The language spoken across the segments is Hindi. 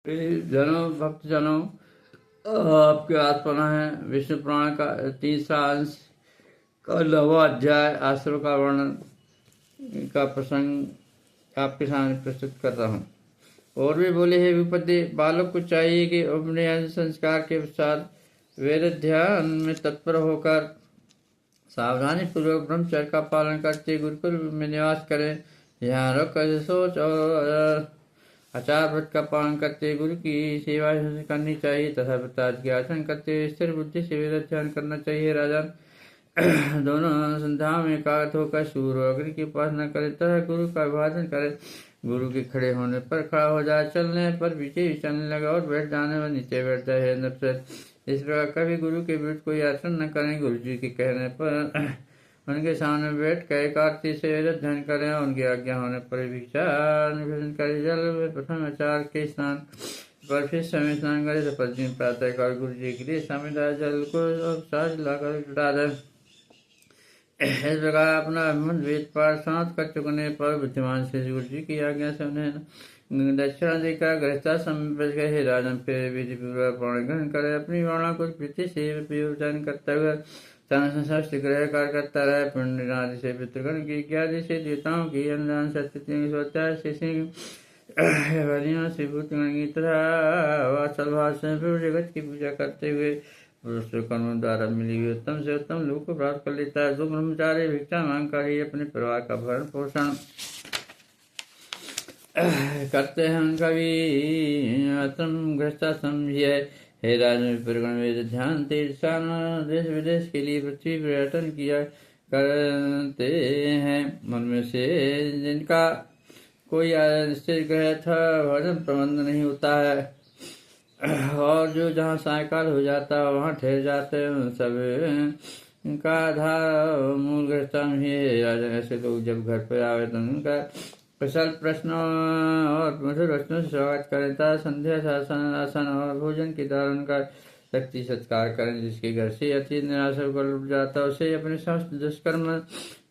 जनों भक्त जनों, आपके आत्मा है विष्णु पुराण का तीसरा अंश का 9वां अध्याय आसुरों का वर्णन का प्रसंग आपके सामने प्रस्तुत कर रहा हूँ। और भी बोले, हे विपत्ति, बालक को चाहिए कि अपने अंश संस्कार के अनुसार वेद ध्यान में तत्पर होकर सावधानी पूर्वक ब्रह्मचर्य का पालन करते गुरुकुल में निवास करें। यहाँ रख कर सोच और आचार व्रत का पालन करते गुरु की सेवा करनी चाहिए तथा पिताजी के आचरण करते स्थिर बुद्धि से वेद ध्यान करना चाहिए। राजा दोनों संध्याओं में एकाग्र होकर सूर्य और अग्नि की उपासना करे तथा गुरु का अभिवादन करे। गुरु के खड़े होने पर खड़ा हो जाए, चलने पर पीछे भी चलने लगा और बैठ जाने पर नीचे बैठ जाए। इस प्रकार कभी गुरु के विरुद्ध कोई आचरण न करें। गुरु जी के कहने पर उनके सामने बैठ कर एकाग्रता से वेद अध्ययन करें। उनकी आज्ञा होने पर भोजन करें। जल में प्रथम आचार के स्नान पर फिर समय स्नान करें तो प्रतिदिन प्रातः काल गुरु जी के लिए सामिदार जल को साज लाकर जुटा दें। इस प्रकार अपना मन वेद पाठ समाप्त कर चुकने पर बुद्धिमान से गुरु जी की आज्ञा से उन्हें दक्षिणा देकर गृहस्थाश्रम में बच गए। राजन फिर विधि पूर्वक वर्ण ग्रहण करे, अपनी वर्णा को प्रीति से प्रयोजन करते हुए ग्रह कार्य करता रहे। पुण्य से पितृगण की इत्यादि से देवताओं की अनुदान से से भूतगण की तथा वात्सल भाव से जगत की पूजा करते हुए पुरुष कर्म द्वारा मिली हुई उत्तम से उत्तम लोक को प्राप्त कर लेता है। जो ब्रह्मचारी भिक्षा मांग कर ही अपने परिवार का भरण पोषण करते हैं उनका भी आश्रम गृहस्थाश्रम ही है। हे राजन, परिगण वेद ध्यान तीर्थ देश विदेश के लिए पृथ्वी पर्यटन किया करते हैं। उनमें से जिनका कोई निश्चित ग्रह था भजन प्रबंध नहीं होता है और जो जहाँ सायकाल हो जाता है वहाँ ठहर जाते हैं, उन सब का आधार मूल गृहस्थान ही है। राजन, ऐसे लोग जब घर पर आवे तो उनका कुशल प्रश्न और मधुर वचनों से स्वागत करें तथा संध्या शासन आसन और भोजन के द्वारा उनका शक्ति सत्कार करें। जिसके घर से अतिथि निराश होकर लुट जाता है उसे अपने समस्त दुष्कर्म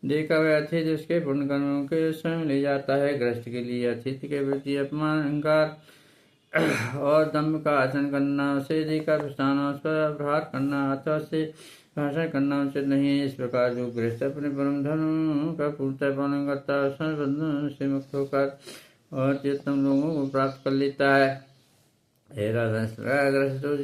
देकर वह अतिथि उसके पुण्य कर्मों के स्वयं ले जाता है। गृहस्थ के लिए अतिथि के प्रति अपमान अहंकार और दम्भ का आचरण करना, उसे देकर प्रस्थान उस पर प्रहार करना अथवा से भाषण करना उचित नहीं है। इस प्रकार जो गृहस्थ अपने परम धर्म का पूर्णतः पालन करता है बंधन से मुक्त होकर और चेतन लोगों को प्राप्त कर लेता है। हे गृहस्थ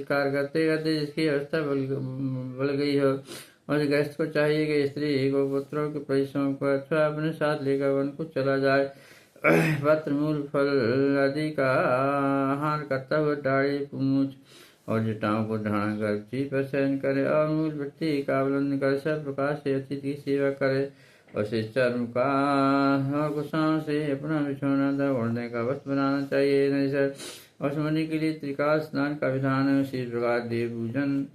कार्य करते करते जिसकी अवस्था बढ़ गई हो और गृहस्थ को चाहिए कि स्त्री को पुत्रों के परिश्रम को अथवा अपने साथ लेकर वन को चला जाए। पत्र मूल फल आदि का आहार करता हुआ दाढ़ी मूछ और जटाओं को धारण कर जी पर शयन करे और मूल वृत्ति का अवलंबन कर सब प्रकार से अतिथि की सेवा करे और से चर्म का और कुशाओं से अपना बिछौना ओढ़ने का वस्त्र बनाना चाहिए। और सोने के लिए त्रिकाल स्नान का विधान है। उसी प्रकार देव पूजन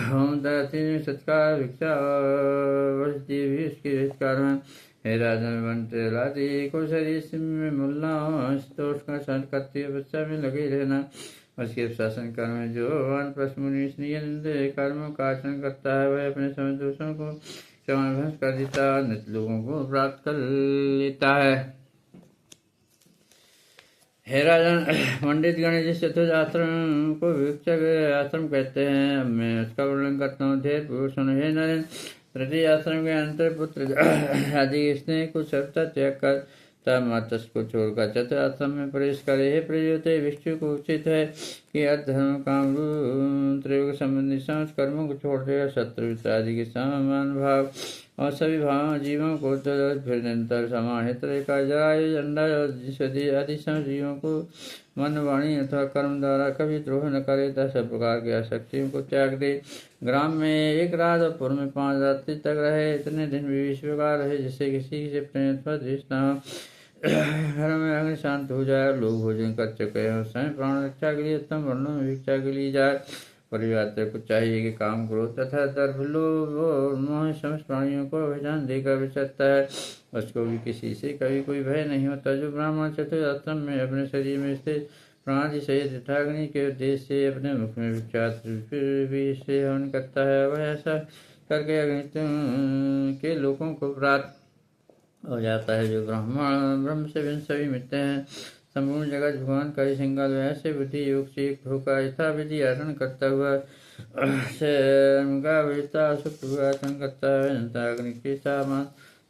होम सत्कार भिक्षा भी उसके हितकार हैं। हे राजन, बनते लादी को शरीर में मुल्ला तो उसका सहन करते हुए बच्चा में लगे रहना। उसके शासन कर्म जो वानप्रस्मुनि कर्मों का आचरण करता है वह अपने समय दोषों को क्षमाभ्रंश कर देता है, नित लोगों को प्राप्त कर लेता है। हे राजन, पंडित गण जिस चतुर्थ आश्रम को विवेचक आश्रम कहते हैं मैं उसका वर्णन करता हूँ। धैर्य पूर्वक सुनो। हे नरेन, प्रति आश्रम के अंतर पुत्र आदि स्नेह को सर्वथा त्याग कर तब मातस को छोड़कर चतुर्थ आश्रम में प्रवेश करे। हे प्रयोते, भिक्षु को उचित है कि अधर्म काम त्रयोग संबंधी समस्त कर्मों को छोड़ देगा। शत्रु आदि के समान भाव और सभी भाव जीवों को फिर निरंतर समाहित रहेगा। जरायु अंडा आदि सब जीवों को मन वाणी अथवा कर्म द्वारा कभी द्रोह न करे तथा सब प्रकार की आसक्तियों को त्याग दे। ग्राम में एक रात और पूर्व में 5 रात्रि तक रहे। इतने दिन भी इस प्रकार रहे जिससे किसी से प्रेम पर द्वेष न हो। घर में अग्नि शांत हो जाए। लोग भोजन कर चुके हैं। उस समय प्राण रक्षा के लिए उत्तम वर्णों में भिक्षा के लिए जाए। परिवार को चाहिए कि काम क्रोध तथा दर्भ लोभ और मोह समस्त प्राणियों को अभिधान देकर विचरता है। उसको भी किसी से कभी कोई भय नहीं होता। जो ब्राह्मण चतुर्थ आश्रम में अपने शरीर में स्थित प्राणादि सहित यथाग्नि के उद्देश्य से अपने मुख में विख्यात भी से हवन करता है वह ऐसा करके अग्नि के लोगों को प्राप्त हो जाता है। जो ब्राह्मण ब्रह्म से भिन्न सभी मिलते हैं संपूर्ण जगत भगवान का ही सिंगल ऐसे बुद्धि योग से युक्त होकर यथा विधि आचरण करता हुआ सुख आचरण करता है, जनता अग्नि के समान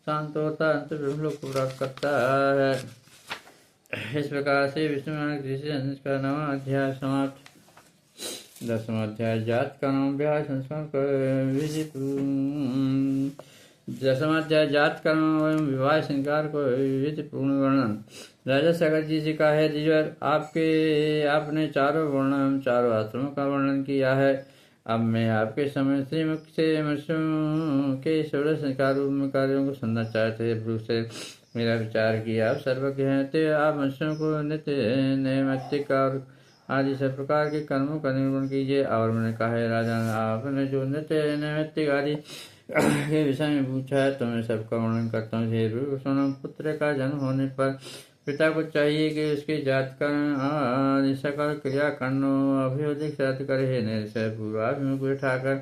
शांत होता अंत ब्रह्मलोक को प्राप्त करता है। इस प्रकार से विष्णु का 9वां अध्याय समाप्त। 10वां अध्याय जात का नाम अभ्यास संस्कार विधि। 10वां अध्याय जात कर्म एवं विवाह संस्कार को विधि पूर्ण वर्णन। राजा सगर जी से कहा है, द्विजवर आपने चारों वर्ण एवं चारों आश्रमों का वर्णन किया है। अब मैं आपके समय श्रीमुख से मनुष्यों के 16 संस्कार कार्यों को सुनना चाहते हैं। ब्रू से मेरा विचार किया, आप सर्वज्ञ हैं, तो आप मनुष्यों को नित्य नैमित्तिक और आदि सब प्रकार के कर्मों का निर्वहन कीजिए। और मैंने कहा है, राजा आपने जो नित्य नैमित्तिक आदि के विषय में पूछा है तो मैं सबका वर्णन करता हूँ। सोनम पुत्र का जन्म होने पर पिता को चाहिए कि उसके जात का सकल क्रिया कर्णों अभियोजिक श्राद्ध करे। निश्चय पूर्वाभिमुख बैठाकर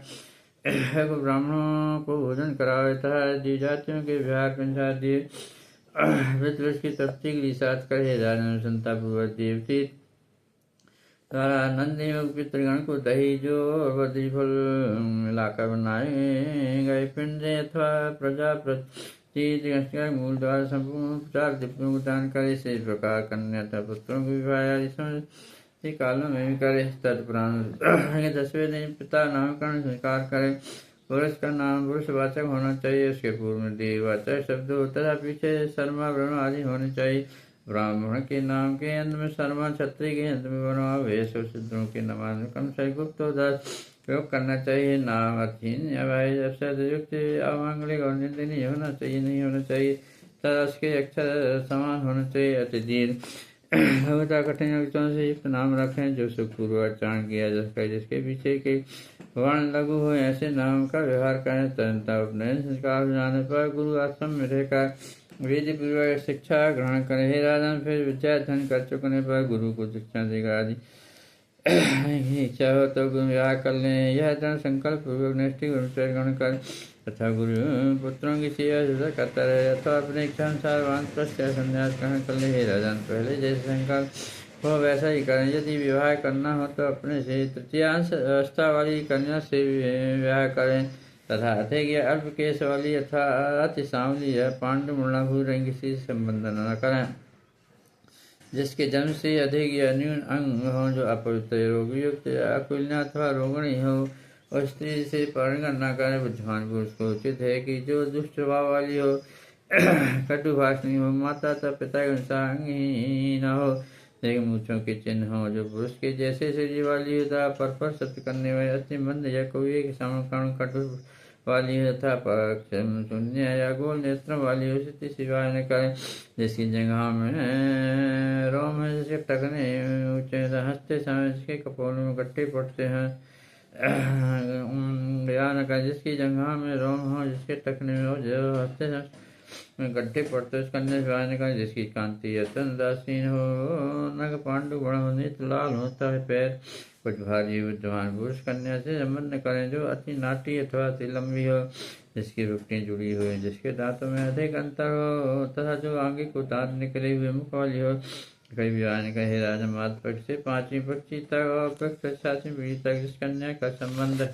ब्राह्मणों को भोजन करावे तथा द्विजातियों के विवाह के अनुसार दिए वित्त की तृप्ति के लिए श्राद्ध करे। राजा संता पूर्वक देवती द्वारा नंदी पितृगण को दही जो बद्री फल मिलाकर बनाए गए पिंड अथवा प्रजापति मूल द्वारा संपूर्ण 4 दिव्यों को दान करे। इसी प्रकार कन्या तथा पुत्रों को विवाह कालों में भी करे। तत्परांत 10वें दिन पिता नामकरण स्वीकार करे। पुरुष का नाम पुरुषवाचक होना चाहिए, उसके पूर्व में देववाचक शब्द तथा पीछे शर्मा वर्ण आदि होने चाहिए। ब्राह्मण के नाम के अंत में शर्मा, क्षत्रिय के अंत में वर्ण, वेश और शूद्रों के नाम कम से गुप्त प्रयोग करना चाहिए। नाम अर्थहीन या युक्त अमांगलिक और निंदनीय होना चाहिए, नहीं होना चाहिए तथा उसके अक्षर समान होना चाहिए। अतिदीन भगवता कठिन अक्षरों से युक्त नाम रखें जो सुखपूर्वक उच्चारण किया जा सके, जिसके पीछे के वर्ण लघु हो, ऐसे नाम का व्यवहार करें। तदंतर उपनयन संस्कार हो जाने पर गुरु आश्रम में रहकर विधि पूर्वक शिक्षा ग्रहण करें। हे राजन, फिर विद्या अध्ययन कर चुकने पर गुरु को शिक्षा देगा। आदि इच्छा हो तो गुरु विवाह कर लें। यह दृढ़ संकल्प पूर्वक नैष्ठिक ब्रह्मचर्य ग्रहण कर तथा गुरु पुत्रों की सेवा करता रहे अथवा अपने इच्छा अनुसार वानप्रस्थ या संन्यास ग्रहण कर ले। हे राजन, पहले जैसे संकल्प हो वैसा ही करें। यदि विवाह करना हो तो अपने से तृतीयांश अवस्था वाली कन्या से विवाह करें तथा अधिक या अल्प केश वाली अथवा अति सांवली या पांडु मुलाभू रंग से संबंध न करें। जिसके जन्म से अधिक या न्यून अंग हो, जो अपवित्र रोगयुक्त या अकुलना अथवा रोगणी हो, और स्त्री से परिगण न करें। बुद्धिमान पुरुष को उचित है कि जो दुष्ट स्वभाव वाली हो, कटु भाषणी हो, माता तथा पिता के अनुसार अंगहीन हो, लेकिन मूछों के चिन्ह हो, जो पुरुष के जैसे शरीर वाली होता पर सत्य करने वाले अति मंद या कोई के समकरण कटु वाली हो तथा शून्य या गोल नेत्रों वाली हो, स्थिति सिवाय न करें। जिसकी जगह में रोम है, जिसके टकने ऊंचे हंसते समय जिसके कपोलों में गट्टे पड़ते हैं या न करें। जिसकी जगह में रोम हो, जिसके टकने में हो, जो हंसते में गड्ढे पड़ते उस कन्या सिवाय न करें। जिसकी कांति अत्यंतासीन हो, नग पांडु बड़ा होने तो लाल होता है पैर कुछ भारी। बुद्धिमान पुरुष कन्या से संबंध न करें जो अति नाटी अथवा अति लंबी हो, जिसकी रुकनी जुड़ी हुई, जिसके दांतों में अधिक अंतर हो तथा जो आगे को दांत निकले हुए मुख वाली हो। कई विवाह ने कहे, राजा मात पक्ष से 5वीं पक्षी तक और पक्ष 7वीं पीढ़ी तक जिस कन्या का संबंध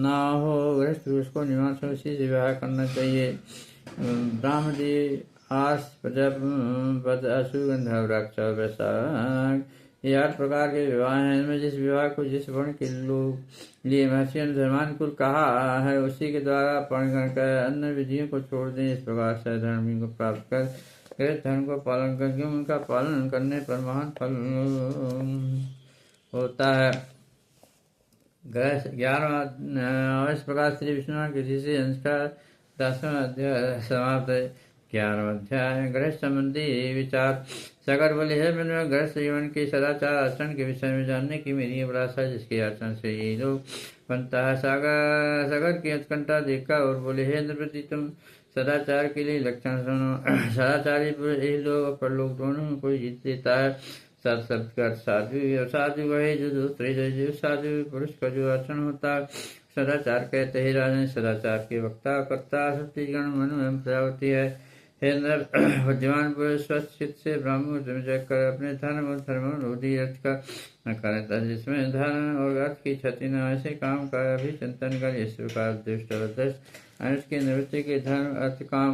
ना हो, गृहस्थ पुरुष को निवास उसी से विवाह करना चाहिए। ब्राह्मणी आस प्रजापद असु गंधर्व राक्षस वैशाख, ये 8 प्रकार के विवाह हैं। इनमें जिस विवाह को जिस वर्ण के लोग लिए महर्षि ने धर्मानुकूल कहा है, उसी के द्वारा परिगण कर अन्य विधियों को छोड़ दें। इस प्रकार से धर्मी को प्राप्त कर गृहस्थ धर्म को पालन कर, क्यों उनका पालन करने पर महान फल होता है। 11वां इस प्रकार श्री विष्णु किसी से संस्कार 10वां अध्याय समाप्त है। 11वां अध्याय गृहस्थ संबंधी विचार। सगर बोले, है मैंने गृहस्थ जीवन के सदाचार आचरण के विषय में जानने की मेरी अभिलाषा है, जिसके आचरण से ये लोग बनता है। सगर की उत्कंठा देखा और बोले, हे इंद्रपति, तुम सदाचार के लिए लक्षण सुनो। सदाचारी पुरुष यही लोग पर लोग दोनों में कोई जीत देता है। सत्सत्कर साधु साधु वही जो दूसरे जो साधु पुरुष का जो आचरण होता है सदाचार कहते हैं। राजन सदाचार के वक्ता करता छत्तीसगढ़ मनु एवं प्रजापति है। हे नर बुद्धिमान पुरुष स्वस्थ चित्त से ब्रह्म जप कर अपने धर्म और धर्मोधि अर्थ का न करता, जिसमें धर्म और अर्थ की क्षति न ऐसे काम का भी चिंतन कर। इस प्रकार दुष्ट और दृष्ट अनुष्ठ की निवृत्ति के धर्म अर्थ काम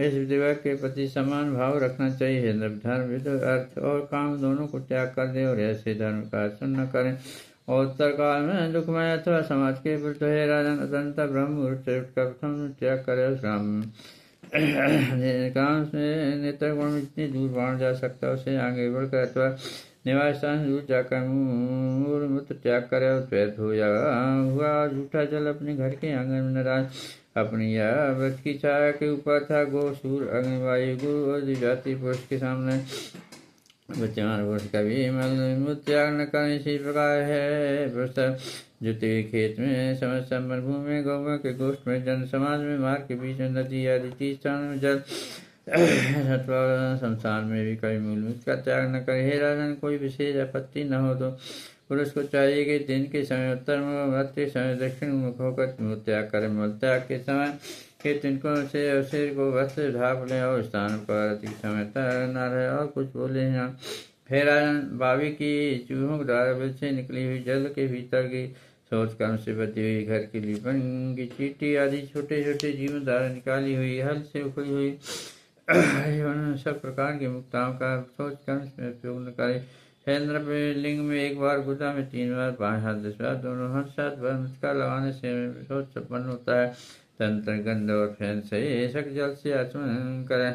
इस विधिवत के प्रति समान भाव रखना चाहिए। धर्म विध अर्थ और काम दोनों को त्याग कर दे और ऐसे धर्म का आचरण न करें। और उत्तर काल में दुखमय अथवा समाज के विरुद्ध हे राजन अतंत ब्रह्म से उठकर प्रथम त्याग करे। काम से नेत्र गुण में जितनी दूर बाढ़ जा सकता है उसे आगे बढ़कर अथवा निवास स्थान दूर जाकर मूल मूत्र त्याग करे और पैर धो हुआ जूठा जल अपने घर के आंगन में नाराज अपनी या वृक्ष की छाया के ऊपर था। गो सूर अग्निवायु गुरु और दिव्याति पुरुष के सामने बुद्धिमान पुरुष कभी मल त्याग न करने इसी प्रकार है। जुते खेत में समस्त मरुभूमि में गौवा के गोष्ठ में जन समाज में मार्ग के बीच में नदी आदि 30 स्थान में जल संसार में भी कभी मूल का त्याग न करे। हे राजन कोई विशेष आपत्ति न हो तो पुरुष को चाहिए कि दिन के समय उत्तर मुख रात्रि समय दक्षिण मुख होकर मूल त्याग करे। मूल त्याग के समय के तिनकों से अवसर को वस्त्र ढाप ले और स्थान पर अधिक समय तक न रहे और कुछ बोले न। हे राजन बावी की चूहों द्वारा से निकली हुई जल के भीतर की सोच कर्म से बची हुई घर की लिपन की चीटी आदि छोटे छोटे जीवन द्वारा निकाली हुई हल से उखड़ी हुई सब प्रकार की मुक्ताओं का सोच कर्म में उपयोग न करे। हेन्द्र लिंग में एक बार गुदा में 3 बार 5 हाथ 10 बार दोनों हाथ 7 बार मुस्का लगाने से सोच संपन्न होता है। तंत्र गंध और फैन से शक जल से आचमन करें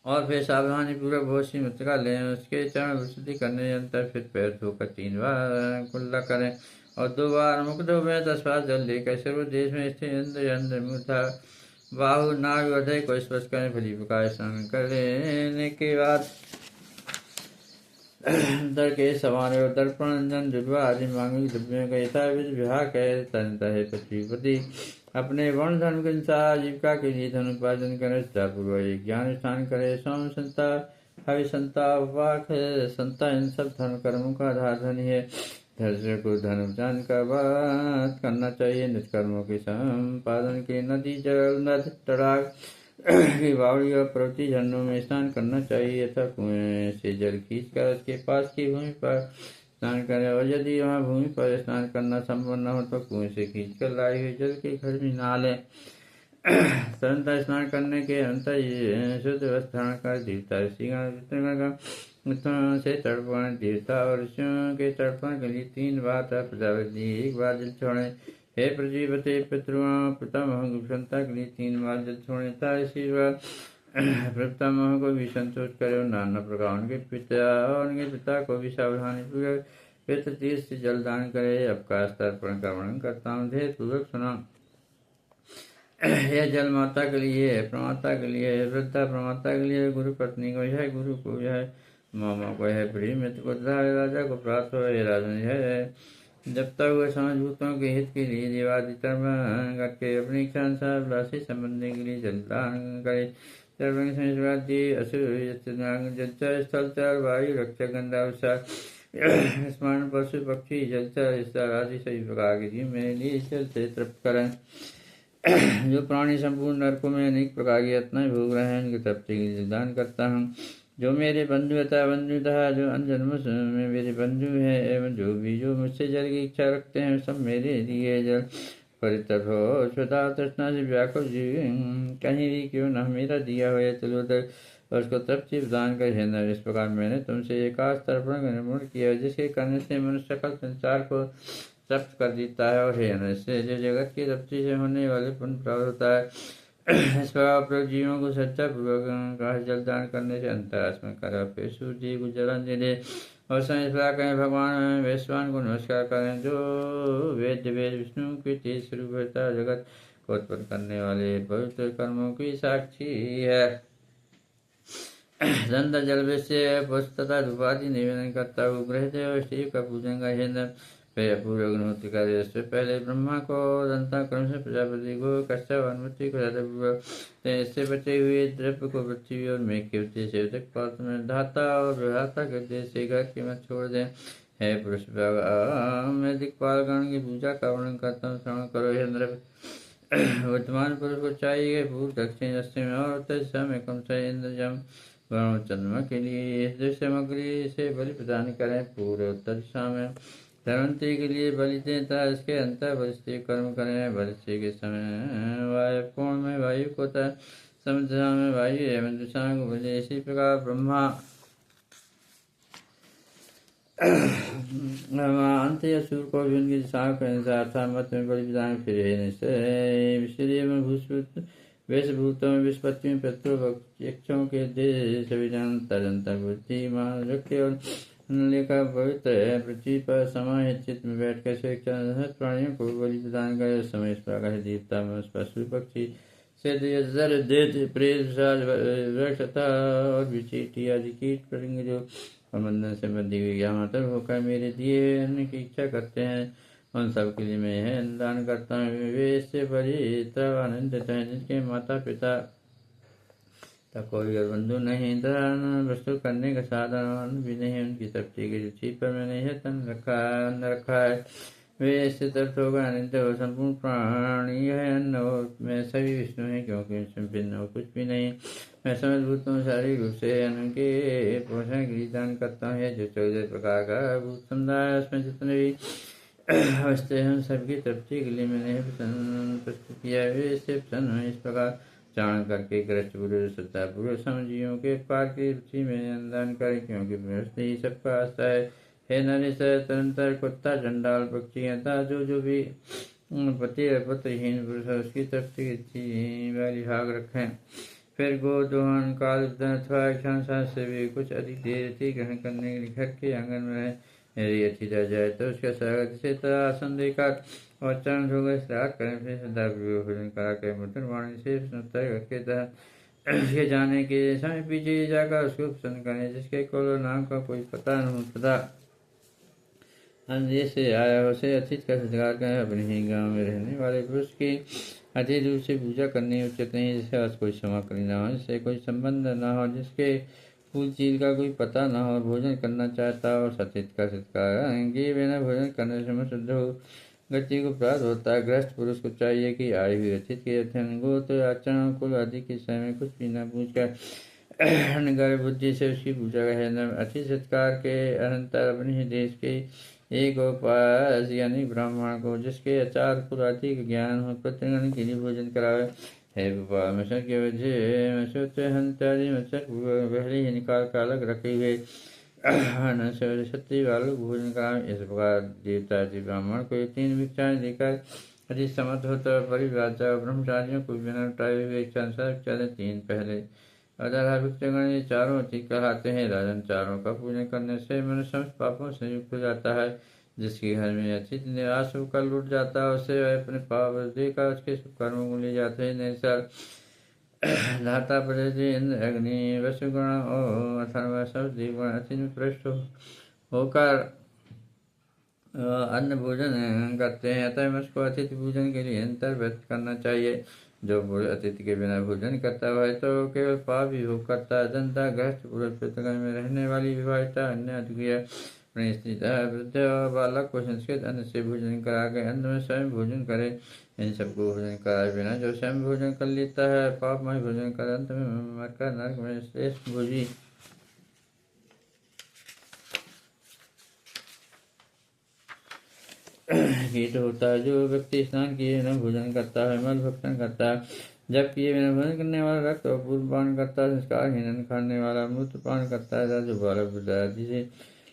और फिर सावधानी पूर्वक बहुत सी मुद्रा लें। उसके चरण विशुद्धि करने अंतर फिर पैर धोकर 3 बार कुल्ला करें और 2 बार मुख धो में 10 बार जल लेकर सर्व देश में स्थित इंद्र मूर्धा बाहु नाग हृदय को स्पर्श करें। फली प्रकार स्नान करने के बाद दर के समान दर्पण अंजन जुड़वा आदि मांगी द्रव्यों का यथाविध विवाह कहे। तनता है पृथ्वीपति अपने वर्ण धर्म के अनुसार आजीविका के लिए धन उपार्जन करे। पूर्वक ज्ञान स्थान करे। सोम संता हवि संता वाक संता इन सब धर्म कर्मों का आधार धन है। धर्म को धन उपदान का बात करना चाहिए। निष्कर्मों के संपादन के नदी जल नद तड़ाग की बावड़ी और पर्वतीय झरनों में स्नान करना चाहिए तथा कुएं से जल खींचकर उसके पास की भूमि पर स्नान करें। और यदि वहाँ भूमि पर स्नान करना संभव न हो तो कुएं से खींचकर लाई हुई जल के घर में नहा लें। सरलता स्नान करने के अंतर शुद्ध वस्त्र धारण कर देवता से तर्पण देवता और ऋषियों के तर्पण के लिए 3 बार प्रजापति 1 बार जल छोड़े। हे प्रजीवते पितृओं पितामह गुप्तता के लिए 3 बार जल छोड़े था। इसी बार पितामह को भी संतोष करे और नाना प्रकार उनके पिता को भी सावधानी पूर्वक पितृ तीर्थ से जल दान करे। अब का तर्पण का वर्णन करता हूँ धैर्य पूर्वक सुना। यह जल माता के लिए है, प्रमाता के लिए है, वृद्धा प्रमाता के लिए, गुरु पत्नी को यह, गुरु को यह, मामा को यह, प्रिय मित्र को राजा को प्राप्त हो। राजन यह जब तक वह समझभूतों के हित के लिए देवादि कर्म करके अपनी इच्छा अनुसार राशि संबंधी के लिए जलदान करे। स्थल वायु रक्षक गंधा स्मरण पशु पक्षी जलचर आदि सभी प्रकार के जीव मेरे लिए जल से तृप्त करें। जो प्राणी संपूर्ण नरकों में अनेक प्रकार की यातनाएं भोग रहे हैं उनकी तृप्ति के लिए दान करता हूँ। जो मेरे बंधु था जो अनजन्म में मेरे बंधु है एवं जो मुझसे जल की इच्छा रखते हैं सब मेरे लिए जल परितप हो। श्रद्धा तृष्णा से व्याकुल जीव कहीं भी क्यों न मेरा दिया हो तुलोदक और उसको तृप्ति प्रदान कर। इस प्रकार मैंने तुमसे एकाश तर्पण का निर्माण किया जिसके करने से मनुष्य सकल संसार को तृप्त कर देता है। और इससे जो जगत की तृप्ति से होने वाले पुण्य प्राप्त होता है। इस प्रकार प्रयोग जीवों को सच्चा पूर्वक जलदान करने से अंतरात्मा में कर फिर सूर्य को जलन दे और संस्कार करें। भगवान वैश्वान को नमस्कार करें जो वेद विष्णु के तेज स्वरूप होता जगत को उत्पन्न करने वाले पवित्र कर्मों की साक्षी है। दंत जल से पुष्प तथा धूपादि निवेदन करता हुआ ग्रह देव शिव का पूजन का पूर्व अग्निहोत्र कार्य। इससे पहले ब्रह्मा को दंता क्रम से प्रजापति को कश्यप अनुमति को इससे बचे हुए द्रव्य को पृथ्वी और मेघ के उद्देश्य से उदक पात्र में धाता और विधाता के उद्देश्य से घर के मत छोड़ दें। है पुरुष मैं दिक्पालगण की पूजा का वर्णन करता हूँ श्रवण करो। हे वर्तमान पुरुष को चाहिए पूर्व दक्षिण दक्षिण में और उत्तर दिशा में कम से इंद्रजम वरुण चंद्रमा के लिए इस दृश्य सामग्री से बलि प्रदान करें। पूर्व उत्तर दिशा में धनवंतरी के लिए बलि दें तथा इसके अंतर बलिष्ठी कर्म करें। बलिष्ठी के समय वायु कोण में वायु को तथा समुद्र दिशा में वायु एवं दिशा को बलि। इसी प्रकार ब्रह्मा अंत या सूर्य को भी उनकी दिशा के अनुसार अर्थात मत में बलि प्रदान फिर निश्चय में भूषभूत वेशभूतों में विस्पत्ति में पितृपक्षों के देश सभी जनता बुद्धि मान रखे और लेकर पवित्र है। पृथ्वी पर समाहित चित्त में बैठ कर स्वेच्छा प्राणियों को बलि प्रदान कर समय इस प्रकार देवता में पशु पक्षी से देत प्रेत वृक्षता और विचीटी आदि कीट पतंग जो बंधन से बंधी हुई मातर होकर मेरे दिए अन्न की इच्छा करते हैं उन सब के लिए मैं है दान करता हूँ। वे इससे आनंदित है जिनके माता पिता तक कोई बंधु नहीं दान वस्तु करने का साधन भी नहीं उनकी तृप्ति की रुचि पर मैंने यह तन रखा है। वे इससे तृप्त होगा अनित्य हो संपूर्ण प्राणी है अन्न और मैं सभी विष्णु है क्योंकि भिन्न और कुछ भी नहीं। मैं समझभूत हूँ शारीरिक रूप से अन्न के पोषण के लिए दान करता हूँ जो 14 प्रकार का भूत समुदाय उसमें जितने भी अवस्थे हैं सबकी तृप्ति के लिए मैंने प्रस्तुत किया है। इससे प्रसन्न इस प्रकार चारण करके ग्रस्त पुरुष सत्ता पुरुष समझियों के पार की रुचि में अनुदान करें क्योंकि व्यवस्था ही सबका आस्था है। हे नरेश तरंतर कुत्ता चंडाल पक्षी अतः जो भी पति पत्रहीन पुरुष उसकी तृप्ति वाली भाग रखें। फिर गो दोहन काल अथवा क्षण से भी कुछ अधिक देर थी ग्रहण करने के लिए घर के आंगन में रहे। यदि अच्छी रह जाए तो उसका स्वागत से तरह आसन देकर और चरण धोकर श्राद्ध करें। फिर श्रद्धापूर्वक भोजन करा कर मुद्रवाणी से के जाने के समय पीछे जाकर उसको प्रसन्न करें जिसके कोलो नाम का कोई पता नहीं तथा अन्य से आया उसे अतिथि का सत्कार करें। अपने ही गांव में रहने वाले पुरुष की अतिथि रूप से पूजा करनी उचित नहीं जिससे कोई सामग्री न हो जिससे कोई संबंध न हो जिसके फूल चील का कोई पता न हो भोजन करना चाहता हो अतिथि का सत्कार कि बिना भोजन करने से शुद्ध हो गति को प्राप्त होता है। गृहस्थ पुरुष को चाहिए कि आए हुए अतिथि के अध्ययन गोत्र आचरण कुल आदि के समय में कुछ भी न पूछकर गर्भ बुद्धि से उसकी पूजा करें। अतिथि सत्कार के अनंतर अपने ही देश के एक उपास यानी ब्राह्मण को जिसके आचार कुल आदि का ज्ञान हो प्रतिगण के लिए भोजन करावे। है मच्छर के वजह मत्स्य हंत्यादि मच्छर पहले ही निकाल कर अलग रखे हुए क्षत्रिय वालों भोजन करावे। इस प्रकार देवता ब्राह्मण को 3 भिक्षाएं देकर यदि समर्थ होता परिव्राजा ब्रह्मचारियों को बिना उठाए हुए चले 3 पहले अदार भिक्षागण ये चारों अति कहलाते हैं। राजन चारों का पूजन करने से मनुष्य समस्त पापों से युक्त हो जाता है। जिसके घर में अतिथि निराश होकर लूट जाता है उसे अपने पाप देकर उसके शुभ कर्मों को ले जाते हैं। नैसर धाता प्रजति इंद्र अग्नि वसुगण और अथर्व सब देवगण अतिथि पृष्ठ होकर अन्न भोजन करते हैं। अतः उसको अतिथि भोजन के लिए अंतर व्यक्त करना चाहिए। जो पुरुष अतिथि के बिना भोजन करता है तो केवल पाप ही भोग करता है। जनता गृहस्थ पुरुष पृथ्वी में रहने वाली विवाहिता अन्य अधिक्रिया स्थित वृद्ध और बालक को संस्कृत अन्न से भोजन करा के अन्न में स्वयं भोजन करे। इन सबको भोजन कराए बिना जो स्वयं भोजन कर लेता है पापमय भोजन कर अंत में मरकर नरक में श्रेष्ठ भोजी कीट होता है। जो व्यक्ति स्नान किए बिना भोजन करता है मल भक्षण करता है जब किए बिना भोजन करने वाला रक्त और पूर्वपान करता है संस्कार हीनन खाने वाला मूत्रपान करता है जो बालक बुद्धादि से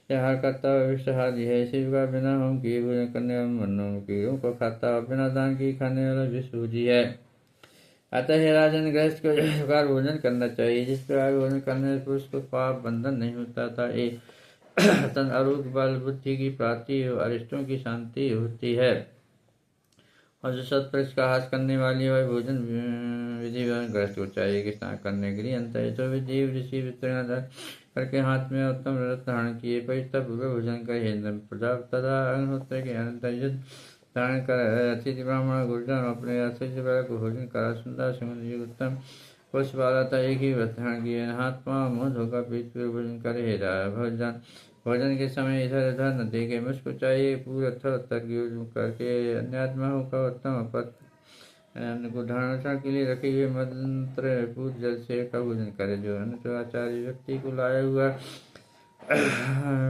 आहार करता है विषहादि है। इसी प्रकार बिना होम किए भोजन करने वाला मन्नों कीड़ों को खाता है बिना दान किए खाने वाला विश्वभोजी है। अतः हे राजन गृहस्थ को इस प्रकार भोजन करना चाहिए जिस प्रकार भोजन करने से पुरुष को पाप बंधन नहीं होता था। एक तन आरोग्य बल बुद्धि की प्राप्ति अरिष्टों की शांति होती है। और जो सत्पुरुष का हास करने वाली वह भोजन विधि ग्रस्त को चाहिए कि स्नान करने के लिए अंतर तो विधि ऋषि वितरण करके हाथ में उत्तम रथ धारण किए पवित्र पूर्व भोजन कर प्रजाप तथा अग्निहोत्र के अनंतर युद्ध धारण कर अतिथि ब्राह्मण गुरुजन अपने अतिथि को भोजन करा सुंदर सुगंध उत्तम पुष्प वाला था एक ही व्रत धारण किए हाथ पाँव मुँह धोकर पीठ पर भोजन करे। भोजन के समय इधर उधर न देखे मुझको चाहिए पूरे उत्तर की करके अन्यात्मा होकर उत्तम पद अन्न को धारण के लिए रखे हुए मंत्र पूत जल से का भोजन करे। जो अन्न तो आचार्य व्यक्ति को लाया हुआ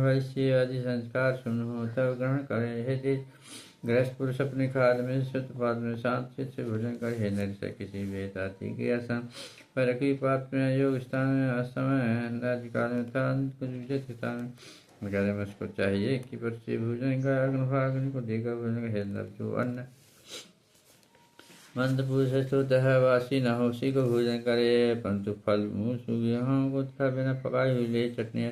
वैश्य आदि संस्कार सुन हो तब ग्रहण करे। हे देश गृहस्थ पुरुष अपने खाद में शुद्ध पाद में शांत चित्त से भोजन करे। हे नर किसी वेद आदि के आसन पर रखी पात में योग स्थान में असमय अधिकार में था कुछ विचित्र स्थान में उसको चाहिए कि बच्चे भोजन का अग्नि को देगा भोजन का। हे नर जो अन्न मंद पुरुष है वासी न हो उसी को भोजन करे, परंतु फल मुँह गेहूँ को खा बिना पकाई हुई ले चटनियाँ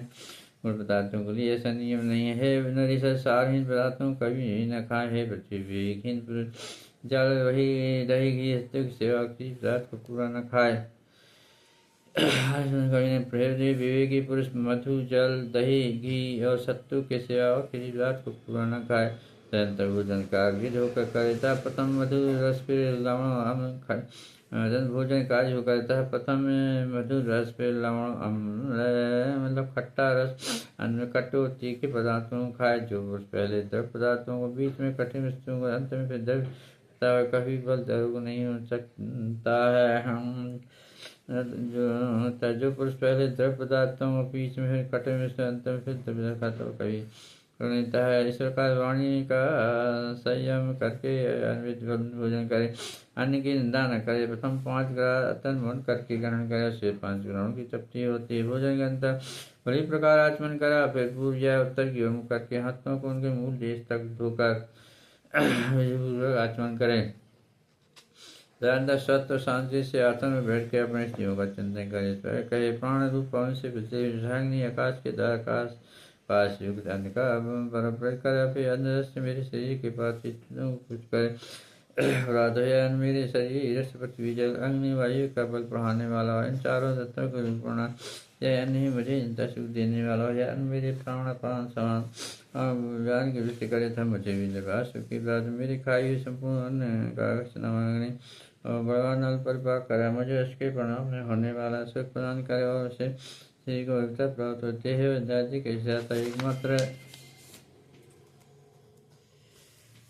गुण पदार्थों के लिए ऐसा नियम नहीं है। नरी सारहीन पदार्थों कभी न खाए। है पृथ्वीहीन पुरुष जल वही दही घी की सेवा किसी पदार्थ को पूरा न खाए। कभी न विवेकी पुरुष मधु जल दही घी और सत्तु के सेवा और किसी पदार्थ को पूरा न खाए। भोजन का विध होकर करता प्रथम मधु रस फिर लवण भोजन कार्य हो करता है। प्रथम मधुर रस फिर लवण मतलब खट्टा रस अन्न कटु तीखे पदार्थों को खाए। जो पहले द्रव पदार्थों को बीच में कठिन वस्तुओं को अंत में फिर द्रव कभी बल द्रव नहीं हो सकता है। हम जो पुरुष पहले द्रव पदार्थों को बीच में फिर कठिन वस्तु अंत में फिर द्रव खाता हो कभी प्रणीता है। इस प्रकार वाणी का संयम करके भोजन करे। अन्न की निंदा न करे। प्रथम 5 ग्रास अतन मन करके ग्रहण करे। उससे 5 ग्रहणों की तृप्ति होती है। भोजन के अंतर बड़ी प्रकार आचमन करा। फिर पूर्व या उत्तर की ओर मुख करके हाथों को उनके मूल देश तक धोकर आचमन करे। अंदर सत्य शांति से आत्मा में बैठ के अपने स्त्रियों का चिंतन करे। कहे प्राण रूप पवन से विषाग्नि आकाश के द्वार आकाश पास युक्त अन्न का बराबर करे। फिर अन्न से मेरे शरीर के पास कुछ करे। राधया मेरे शरीर पृथ्वी जल अग्नि वायु का बल बढ़ाने वाला इन चारों तत्वों को पूर्ण यह अन्न ही मुझे चिंता सुख देने वाला यह अन्न मेरे प्राण प्राण समान ज्ञान की वृष्टि करे था। मुझे भी लगा सुखी बाद मेरी खाई हुई संपूर्ण अन्न का अग्नि और भगवान नल पर पाक करे। मुझे उसके प्रणाम में होने वाला सुख प्रदान करे और उसे श्री को एकता प्राप्त होते हैं। विद्यार्थी के साथ एकमात्र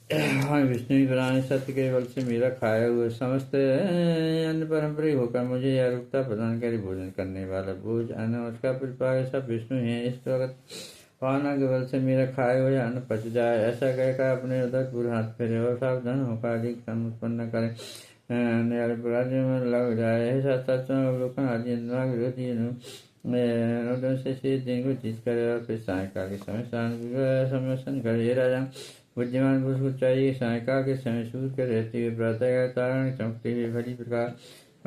विष्णु प्रदान सत्य के बल से मेरा खाया हुआ समस्त अन्न परम्परिक होकर मुझे यह रुकता प्रदान करे। भोजन करने वाला बोझ अन्न उसका प्रतिपादक सब विष्णु है। इस प्रकार भावना के बल से मेरा खाया हुआ अन्न पच जाए ऐसा कहकर अपने उधर पूरे हाथ फेरे और सावधान होकर अधिक सन उत्पन्न करे। राज्य में लग जाए अवलोकन आदि विरोधी से दिन को जीत करे और फिर सायकाल के समय सम्मेलन करे। राजा बुद्धिमान पुरुष को चाहिए सायकाल के समय सूर्य के रहते हुए प्रातः तारण चमकते हुए भली प्रकार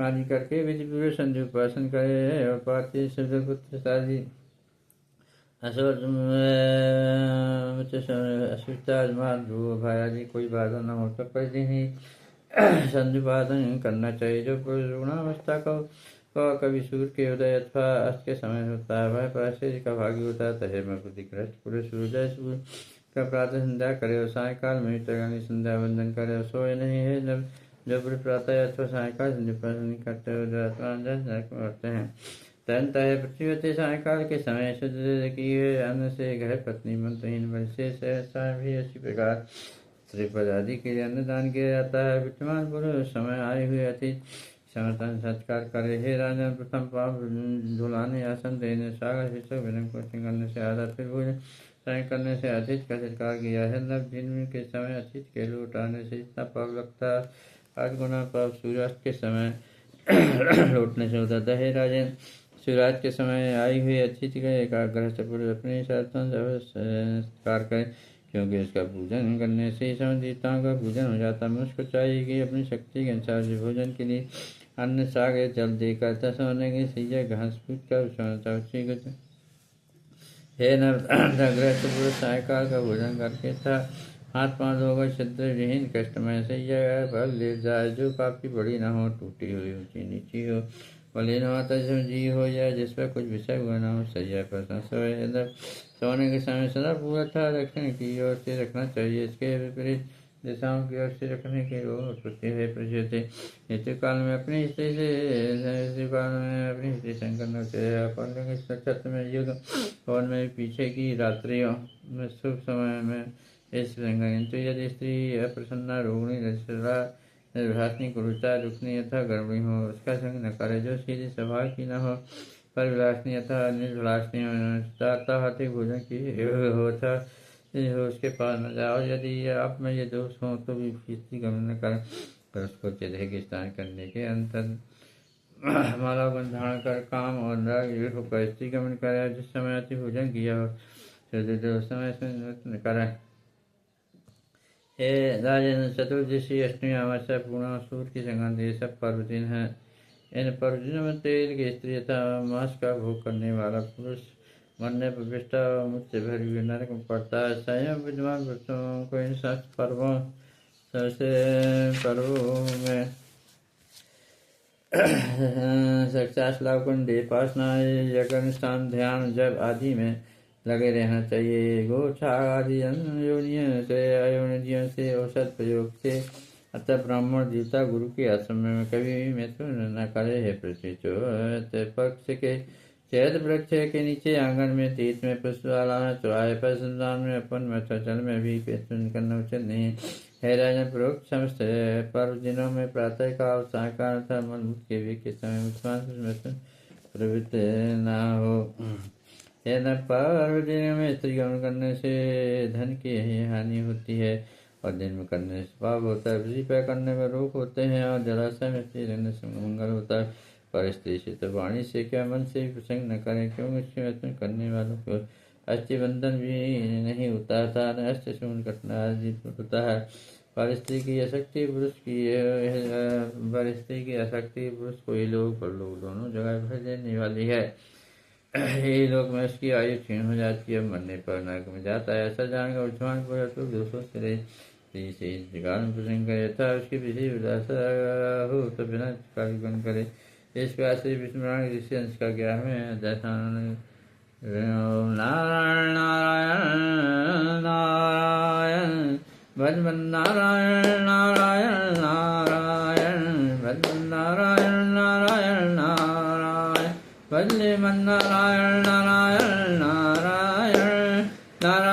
आदि करके विधि पूर्वक संधि उपासन करे। और पार्थिव शुद्ध पुत्र शादी भाई आदि कोई बाधा न हो तो प्रतिदिन ही संधिपादन करना चाहिए। जो पुरुष रुग्णावस्था को कभी सूर्य के उदय अथवा अस्त के समय होता है वह पैसे का भागी होता है। तहे में प्रतिग्रस्त पुरुष सूर्योदय का प्रातः संध्या करे और सायकाल में संध्या वंदन करे और सोए नहीं है। जो पुरुष प्रातः अथवा सायकाल संध्या करते हैं तनता है पृथ्वी सायकाल के समय शुद्ध की अन्न से घर पत्नी मंत्रहीन विशेष भी इसी प्रकार श्रीपद आदि के लिए अन्नदान किया जाता है। विद्यमान पुरुष समय आए हुए अतिथि समर्थन सत्कार करे। हे राजन प्रथम पाप धुलाने आसन देने सागर शिक्षक विनम को करने से आदर फिर भोजन करने से अतिथि का सत्कार किया है। नव दिन के समय अतिथि के लौटाने से इतना पाप लगता है 8 गुना पाप सूर्यास्त के समय लौटने से होता है। राजन सूर्यास्त के समय आई हुई अतिथि का एकाग्र से पुरुष अपने सत्कार करे क्योंकि इसका पूजन करने से समझताओं का पूजन हो जाता है। मनुष्य को चाहिए कि अपनी शक्ति के अनुसार से भोजन के लिए अन्न साग जल देकर सोने की सैया घास फूट कर हे नग्रस्त पुरुष सायकाल का भोजन करके था हाथ पांव धोकर छिद्र विहीन कष्टमय सैया फल ले जाए। जो काफी बड़ी न हो टूटी हुई ऊंची नीची हो बलीन माता जिसमें जी हो जाए जिस पर कुछ विषय हुआ न हो सैया पर सोए। सोने के समय सदा पूरा था दक्षिण की ओर से रखना चाहिए। इसके विपरीत दिशाओं की ओर से रखने के उत्पत्ति है प्रसिद्ध ऋतु काल में अपनी स्त्री से छत्र में युग और में पीछे की रात्रियों में शुभ समय में इस किंतु यदि स्त्री अप्रसन्ना रोगिणी निर्भाषणी कुरुता रुकनी अथा गर्मी हो उसका संग न करे, जो सीधी स्वभाव की न हो पर विलासनी अथा निर्विलासनी हाथी भोजन की हो था हो उसके पास न जाओ। यदि आप में ये दोष हो तो भी किसी गमन न करें, पर उसको चिन्ह के स्नान करने के अंतर माला धारण कर काम और राग को परिस्थिति गमन करे, जिस समय अति भोजन किया हो उस समय से करें। हे राजन, चतुर्दशी अष्टमी अमावस्या पूर्णा सूर्य की संक्रांति ये सब पर्व दिन है। इन पर्व दिनों में तेल की स्त्री तथा मांस का भोग करने वाला पुरुष मरने पर विष्टा मुझसे भरी हुई नरक में पड़ता है। संयम विद्वान पुरुषों को इन सब पर्वों में सक्सेस लाभ कुंडे पासना यज्ञ स्थान ध्यान जब आदि में लगे रहना चाहिए। गोछा आदि अयोनियों से औषध प्रयोग से अतः ब्राह्मण देवता गुरु के आश्रम में कभी मैथुन न करे। है पृथ्वी पक्ष के चैत वृक्ष के नीचे आंगन में तीर्थ में पुष्पाला चौराहे पर संतान में अपन मथाचल में भी मैथुन करना उचित नहीं है। राजन प्रोक्त समस्त पर्व दिनों में प्रातः काल सायकाल तथा मलमूत्र के भी के समय मैथुन प्रवृत्त न हो। पर्व दिन में स्त्री गमन करने से धन की हानि होती है और दिन में करने से पाप होता है। बिजली पैर करने में रोग होते हैं और जलाशय में स्त्री रहने से मंगल होता है। पर स्त्री से तो वाणी से क्या मन से भी प्रसंग न करें, क्योंकि इसके मैथुन करने वालों को अस्थि बंधन भी नहीं होता था, न अस्थि शून कटना आदि होता है। पर स्त्री की आसक्ति पुरुष को ही लोग पर लोग दोनों जगह भर देने वाली है। ये लोग में उसकी आयु क्षीण हो जाती है, मरने पर नरक में जाता है। ऐसा जानकर उठवान को तो दोषों से रहे से प्रसंग करे था उसकी विधि विलासा हो तो बिना कार्य करे। इस प्रकार से विस्मरण ऋषि अंश का 11वें अध्याय नारायण नारायण नारायण भजमन नारायण नारायण नारायण भजमन नारायण नारायण नारायण भजले मन नारायण नारायण नारायण नारायण